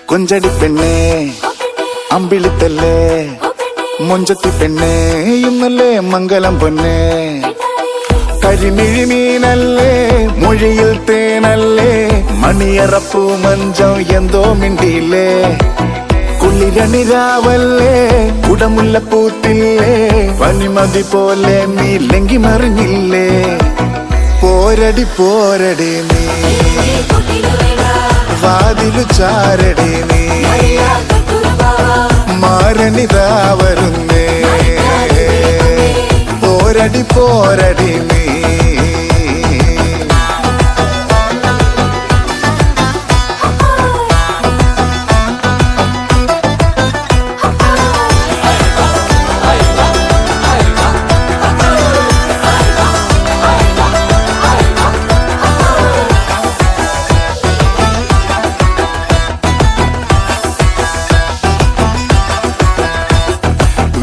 കൊഞ്ചടി പെണ്ണേ അമ്പിളിത്തല്ലേ മൊഞ്ചത്തി പെണ്ണേ ഇന്നല്ലേ മംഗലം പൊന്നേ കരിമിഴി മീനല്ലേ മൊഴിയിൽ തേനല്ലേ മണിയറപ്പൂ മഞ്ചം എന്തോ മിണ്ടിയില്ലേ കുളിരണിരാവല്ലേ കുടമുല്ലപ്പൂത്തില്ലേ പനിമതി പോലെ നീ ലങ്കി മറിഞ്ഞില്ലേ പോരടി പോരടി നീ വാതിലു ചാരടി നീ മാരണിതാ വരുന്നേ പോരടി പോരടി നീ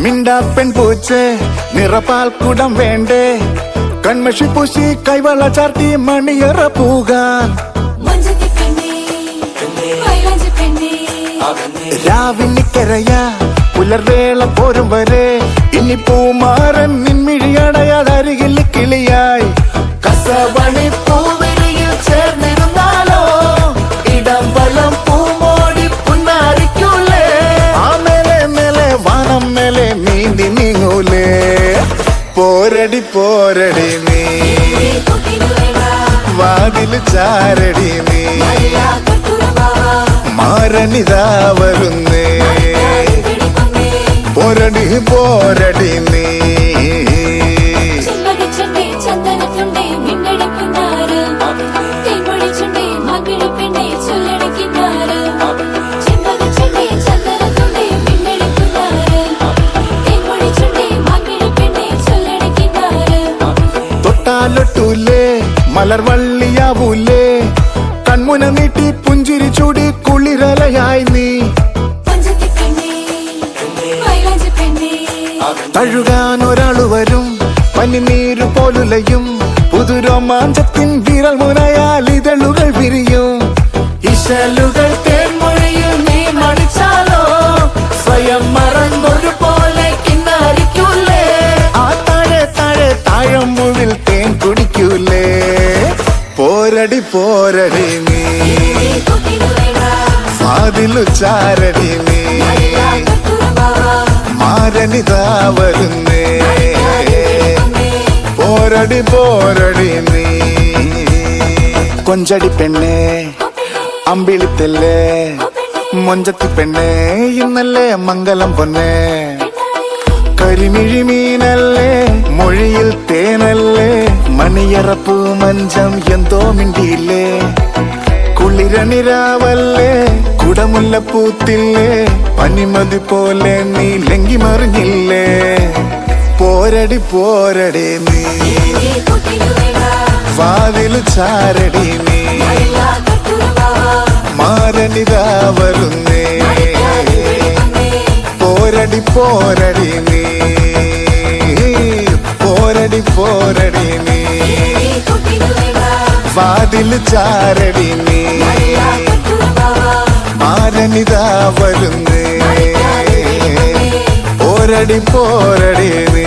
മിണ്ടാ പെൺപൂച്ചേ നിറപ്പാൽ കുടം വേണ്ടേ കൺമഷി പൂശി കൈവള ചാർത്തി മണിയറ പൂകാൻ രാവിനിക്കരയാ പുലർവേള പോരും വരെ ഇനി പൂമാരൻ നിൻമിഴിയടയാതരികിൽ കിളിയായി കസവണി പൂവിളിയിൽ ചേർന്നിരുന്നാലോ ഇടം വലം പൂമോടി പുന്നാരിക്കൂലേ ആ മേലെ മേലെ വാനം മേലെ നീന്തി നീങ്ങൂലേ പോരടി പോരടി നീ വാതില് ചാരടി നീ മാരണിതാ വരുന്നേ പോരടി പോരടി നീ തൊട്ടാലൊട്ടൂലേ മലർവള്ളിയാവൂലേ കൺമുന നീട്ടി പുഞ്ചിരി ചൂടി കുളിരലയായി നീ തഴുകാൻ ഒരാള് വരും പനിനീര് പോലുലയും പുതുരോമാഞ്ചത്തിൻ വിരൽ മുനയാൽ ഇതളുകൾ വിരിയും ഇശലുകൾ തേൻമൊഴിയിൽ നീ മടിച്ചാലോ സ്വയം മറന്നൊരു പോലെ കിന്നാരിക്കൂലേ ആ താഴെ താഴെ താഴമ്പുവിൽ തേൻ കുടിക്കൂലേ പോരടി പോരടി നീ വാതിലു ചാരടി നീ മാരണിതാ വരുന്നേ പോരടി പോരടി നീ കൊഞ്ചടി പെണ്ണേ അമ്പിളിത്തല്ലേ മൊഞ്ചത്തി പെണ്ണേ ഇന്നല്ലേ മംഗലം പൊന്നേ കരിമിഴി മീനല്ലേ മൊഴിയിൽ തേനല്ലേ മണിയറപ്പൂ മഞ്ചം എന്തോ മിണ്ടിയില്ലേ കുളിരണിരാവല്ലേ കുടമുല്ലപ്പൂത്തില്ലേ പനിമതി പോലെ നീ ലങ്കി മറിഞ്ഞില്ലേ പോരടി പോരടി നീ വാതിലു ചാരടി നീ മാരണിതാ വരുന്നേ പോരടി പോരടി നീ പോരടി പോരടി നീ വാതിലു ചാരടി നീ മാരണിതാ വരുന്നേ പോരടി പോരടി നീ